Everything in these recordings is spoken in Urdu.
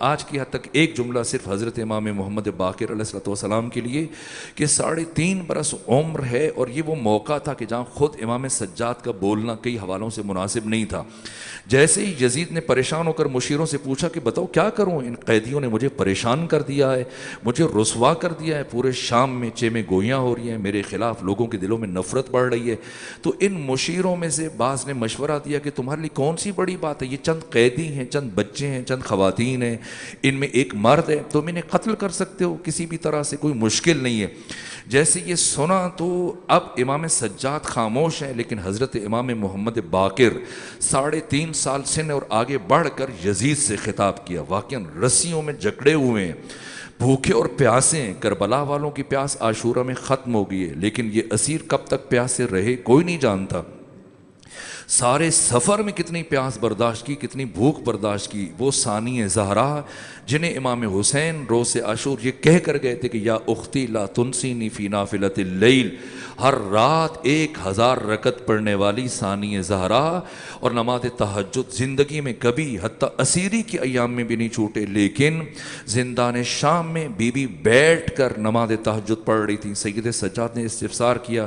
آج کی حد تک ایک جملہ صرف حضرت امام محمد باقر علیہ السلام کے لیے کہ 3.5 برس عمر ہے، اور یہ وہ موقع تھا کہ جہاں خود امام سجاد کا بولنا کئی حوالوں سے مناسب نہیں تھا۔ جیسے ہی یزید نے پریشان ہو کر مشیروں سے پوچھا کہ بتاؤ کیا کروں، ان قیدیوں نے مجھے پریشان کر دیا ہے، مجھے رسوا کر دیا ہے، پورے شام میں چیمیں گوئیاں ہو رہی ہیں، میرے خلاف لوگوں کے دلوں میں نفرت بڑھ رہی ہے۔ تو ان مشیروں میں سے بعض نے مشورہ دیا کہ تمہارے لیے کون سی بڑی بات ہے، یہ چند قیدی ہیں، چند بچے ہیں، چند خواتین ہیں، ان میں ایک مرد ہے، تم انہیں قتل کر سکتے ہو کسی بھی طرح سے، کوئی مشکل نہیں ہے۔ جیسے یہ سنا تو اب امام سجاد خاموش ہیں، لیکن حضرت امام محمد باقر 3.5 سال سن اور آگے بڑھ کر یزید سے خطاب کیا۔ واقعاً رسیوں میں جکڑے ہوئے ہیں، بھوکے اور پیاسے ہیں، کربلا والوں کی پیاس عاشورہ میں ختم ہو گئی ہے، لیکن یہ اسیر کب تک پیاسے رہے کوئی نہیں جانتا۔ سارے سفر میں کتنی پیاس برداشت کی، کتنی بھوک برداشت کی۔ وہ ثانی زہرا جنہیں امام حسین روز عاشور یہ کہہ کر گئے تھے کہ یا اختی لا تنسینی فی نافلۃ اللیل، ہر رات 1000 رکعت پڑھنے والی ثانی زہرا، اور نماز تہجد زندگی میں کبھی حتیٰ اسیری کے ایام میں بھی نہیں چھوٹے، لیکن زندان شام میں بی بی بیٹھ کر نماز تہجد پڑھ رہی تھی۔ سید سجاد نے استفسار کیا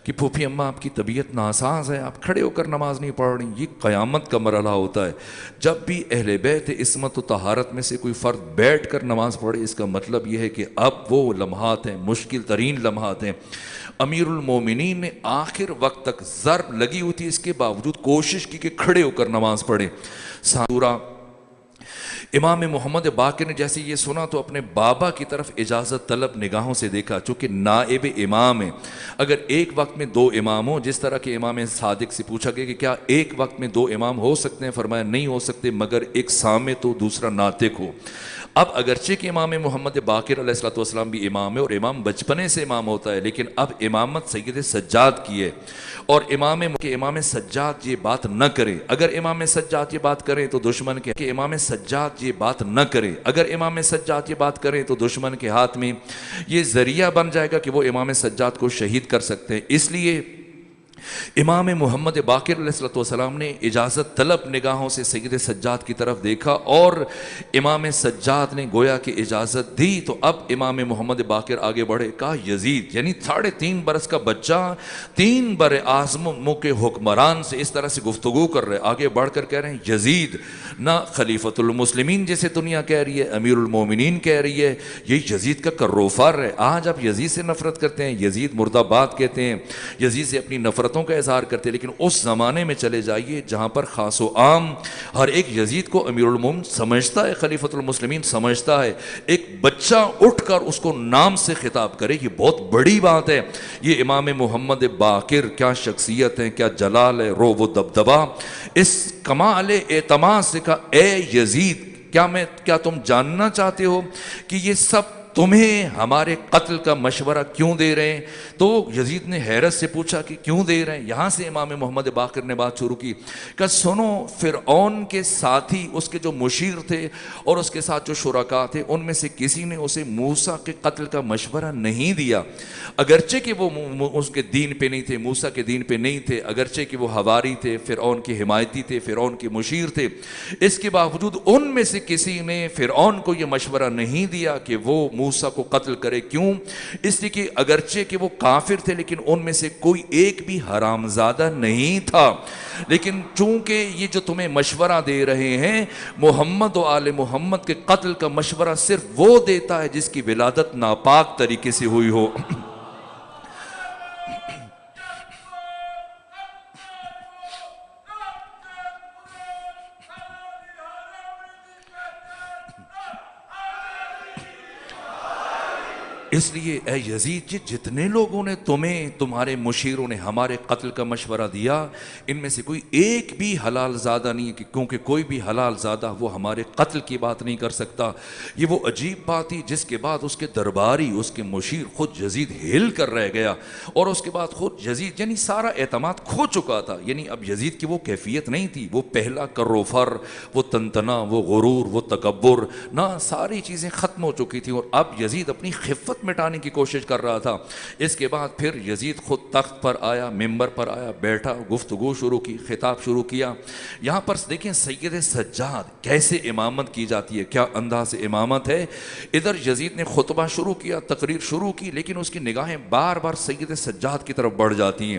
کہ پھوپھی اماں آپ کی طبیعت ناساز ہے، آپ کھڑے ہو کر نماز نہیں پڑھ رہی۔ یہ قیامت کا مرحلہ ہوتا ہے، جب بھی اہل بیت عصمت و طہارت میں سے کوئی فرد بیٹھ کر نماز پڑھے، اس کا مطلب یہ ہے کہ اب وہ لمحات ہیں، مشکل ترین لمحات ہیں۔ امیر المومنین نے آخر وقت تک ضرب لگی ہوئی تھی، اس کے باوجود کوشش کی کہ کھڑے ہو کر نماز پڑھے۔ سورہ امام محمد باقر نے جیسے یہ سنا تو اپنے بابا کی طرف اجازت طلب نگاہوں سے دیکھا، چونکہ نائب امام ہے۔ اگر ایک وقت میں 2 امام ہوں، جس طرح کہ امام صادق سے پوچھا گیا کہ کیا ایک وقت میں 2 امام ہو سکتے ہیں، فرمایا نہیں ہو سکتے مگر ایک صامت ہو دوسرا ناطق ہو۔ اب اگرچہ کہ امام محمد باقر علیہ السلام بھی امام ہے، اور امام بچپنے سے امام ہوتا ہے، لیکن اب امامت سید سجاد کی ہے، اور امام سجاد یہ بات نہ کرے۔ اگر امام سجاد یہ بات کریں تو دشمن کہ امام سجاد یہ بات نہ کرے، اگر امام سجاد یہ بات کریں تو دشمن کے ہاتھ میں یہ ذریعہ بن جائے گا کہ وہ امام سجاد کو شہید کر سکتے ہیں۔ اس لیے امام محمد باقر علیہ السلام نے اجازت طلب نگاہوں سے سید سجاد کی طرف دیکھا، اور امام سجاد نے گویا کہ اجازت دی تو اب امام محمد باقر آگے بڑھے۔ کہا یزید یعنی 3.5 برس کا بچہ 3 بر اعظموں کے حکمران سے اس طرح سے گفتگو کر رہے، آگے بڑھ کر کہہ رہے ہیں یزید نہ خلیفۃ المسلمین جیسے دنیا کہہ رہی ہے، امیر المومنین کہہ رہی ہے، یہ یزید کا کروفر ہے۔ آج آپ یزید سے نفرت کرتے ہیں، یزید مرد آباد کہتے ہیں، یزید سے اپنی نفرتوں کا اظہار کرتے، لیکن اس زمانے میں چلے جائیے جہاں پر خاص و عام ہر ایک یزید کو امیر المومنین سمجھتا ہے، خلیفۃ المسلمین سمجھتا ہے۔ ایک بچہ اٹھ کر اس کو نام سے خطاب کرے، یہ بہت بڑی بات ہے۔ یہ امام محمد باقر کیا شخصیت ہے، کیا جلال ہے، رو و دبدبا۔ اس کمال اعتماد سے کہا اے یزید کیا تم جاننا چاہتے ہو کہ یہ سب تمہیں ہمارے قتل کا مشورہ کیوں دے رہے ہیں؟ تو یزید نے حیرت سے پوچھا کہ کیوں دے رہے ہیں؟ یہاں سے امام محمد باقر نے بات شروع کی کہ سنو، فرعون کے ساتھی اس کے جو مشیر تھے اور اس کے ساتھ جو شرکاء تھے، ان میں سے کسی نے اسے موسیٰ کے قتل کا مشورہ نہیں دیا، اگرچہ کہ وہ اس کے دین پہ نہیں تھے، موسیٰ کے دین پہ نہیں تھے، اگرچہ کہ وہ حواری تھے، فرعون کے حمایتی تھے، فرعون کے مشیر تھے، اس کے باوجود ان میں سے کسی نے فرعون کو یہ مشورہ نہیں دیا کہ وہ موسیٰ کو قتل کرے۔ کیوں؟ اس لیے کہ اگرچہ کہ وہ کافر تھے، لیکن ان میں سے کوئی ایک بھی حرامزادہ نہیں تھا، لیکن چونکہ یہ جو تمہیں مشورہ دے رہے ہیں محمد و آل محمد کے قتل کا مشورہ صرف وہ دیتا ہے جس کی ولادت ناپاک طریقے سے ہوئی ہو۔ اس لیے اے یزید جی، جتنے لوگوں نے تمہیں، تمہارے مشیروں نے ہمارے قتل کا مشورہ دیا، ان میں سے کوئی ایک بھی حلال زادہ نہیں ہے، کیونکہ کوئی بھی حلال زادہ وہ ہمارے قتل کی بات نہیں کر سکتا۔ یہ وہ عجیب بات تھی جس کے بعد اس کے درباری، اس کے مشیر خود یزید ہل کر رہ گیا، اور اس کے بعد خود یزید یعنی سارا اعتماد کھو چکا تھا۔ یعنی اب یزید کی وہ کیفیت نہیں تھی، وہ پہلا کروفر، وہ تنتنا، وہ غرور، وہ تکبر، نہ، ساری چیزیں ختم ہو چکی تھیں، اور اب یزید اپنی خفت رشوت مٹانے کی کوشش کر رہا تھا۔ اس کے بعد پھر یزید خود تخت پر آیا، ممبر پر آیا، بیٹھا، گفتگو شروع کی، خطاب شروع کیا۔ یہاں پر دیکھیں سید سجاد کیسے امامت کی جاتی ہے، کیا انداز امامت ہے۔ ادھر یزید نے خطبہ شروع کیا، تقریر شروع کی، لیکن اس کی نگاہیں بار بار سید سجاد کی طرف بڑھ جاتی ہیں۔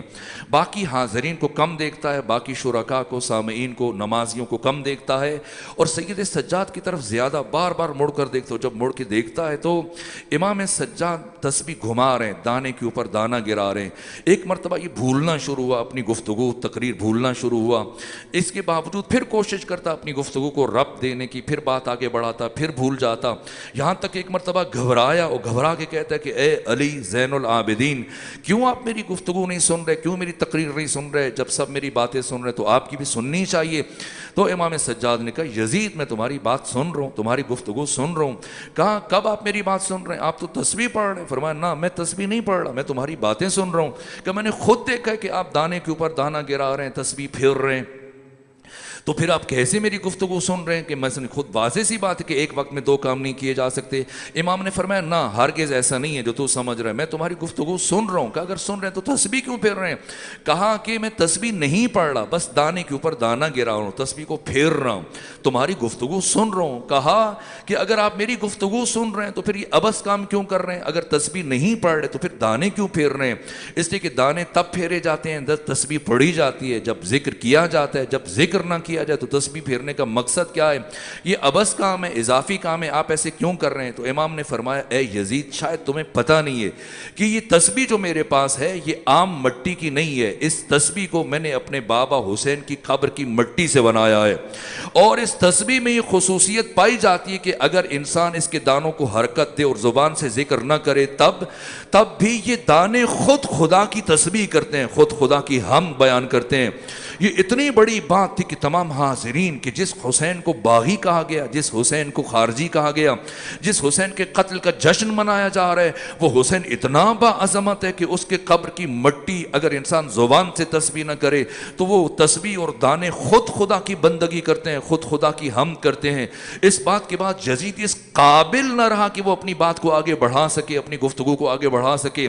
باقی حاضرین کو کم دیکھتا ہے، باقی شرکاء کو، سامعین کو، نمازیوں کو کم دیکھتا ہے، اور سید سجاد کی طرف زیادہ بار بار مڑ کر دیکھتا ہے۔ جب مڑ کے دیکھتا ہے تو امام سجاد تسبیح گھما رہے ہیں، دانے کے اوپر دانہ گرا رہے ہیں۔ ایک مرتبہ یہ بھولنا شروع ہوا، اپنی گفتگو تقریر بھولنا شروع ہوا۔ اس کے باوجود پھر کوشش کرتا اپنی گفتگو کو ربط دینے کی، پھر بات آگے بڑھاتا، پھر بھول جاتا، یہاں تک ایک مرتبہ گھبرایا اور گھبرا کے کہتا ہے کہ اے علی زین العابدین، کیوں آپ میری گفتگو نہیں سن رہے، کیوں میری تقریر نہیں سن رہے؟ جب سب میری باتیں سن رہے تو آپ کی بھی سننی چاہیے۔ تو امام سجاد نے کہا یزید میں تمہاری بات سن رہا ہوں، تمہاری گفتگو سن رہا ہوں۔ کہا کب آپ میری بات سن رہے ہیں؟ آپ تو تسبیح پڑھ رہے ہیں۔ فرمایا نہ، میں تسبیح نہیں پڑھ رہا، میں تمہاری باتیں سن رہا ہوں۔ کہ میں نے خود دیکھا ہے کہ آپ دانے کے اوپر دانہ گرا رہے ہیں، تسبیح پھیر رہے ہیں، تو پھر آپ کیسے میری گفتگو سن رہے ہیں؟ کہ میں خود واضح سی بات ہے کہ ایک وقت میں دو کام نہیں کیے جا سکتے۔ امام نے فرمایا نہ، ہرگز ایسا نہیں ہے جو تو سمجھ رہا ہے، میں تمہاری گفتگو سن رہا ہوں۔ کہ اگر سن رہے ہیں تو تسبیح کیوں پھیر رہے ہیں؟ کہا کہ میں تسبیح نہیں پڑھ رہا، بس دانے کے اوپر دانہ گرا رہا ہوں، تسبیح کو پھیر رہا ہوں، تمہاری گفتگو سن رہا ہوں۔ کہا کہ اگر آپ میری گفتگو سن رہے ہیں تو پھر یہ عبث کام کیوں کر رہے ہیں؟ اگر تسبیح نہیں پڑھ رہے تو پھر دانے کیوں پھیر رہے ہیں؟ اس لیے کہ دانے تب پھیرے جاتے ہیں جب تسبیح پڑھی جاتی ہے، جب ذکر کیا جاتا ہے۔ جب ذکر نہ کیا جائے تو تسبیح پھیرنے کا مقصد کیا ہے؟ یہ عبث کام ہے، اضافی کام ہے، آپ ایسے کیوں کر رہے ہیں؟ تو امام نے فرمایا اے یزید، شاید تمہیں پتہ نہیں ہے کہ یہ تسبیح جو میرے پاس ہے یہ عام مٹی کی نہیں ہے، اس تسبیح کو میں نے اپنے بابا حسین کی قبر کی مٹی سے بنایا ہے، اور اس تسبیح میں یہ خصوصیت پائی جاتی ہے کہ اگر انسان اس کے دانوں کو حرکت دے اور زبان سے ذکر نہ کرے تب بھی یہ دانے خود خدا کی تسبیح کرتے ہیں، خود خدا کی حمد بیان کرتے ہیں۔ یہ اتنی بڑی بات تھی کہ تمام حاضرین کہ جس حسین کو باغی کہا گیا، جس حسین کو خارجی کہا گیا، جس حسین کے قتل کا جشن منایا جا رہا ہے، وہ حسین اتنا باعظمت ہے کہ اس کے قبر کی مٹی اگر انسان زبان سے تسبیح نہ کرے تو وہ تسبیح اور دانے خود خدا کی بندگی کرتے ہیں، خود خدا کی حمد کرتے ہیں۔ اس بات کے بعد یزید اس قابل نہ رہا کہ وہ اپنی بات کو آگے بڑھا سکے، اپنی گفتگو کو آگے بڑھا سکے۔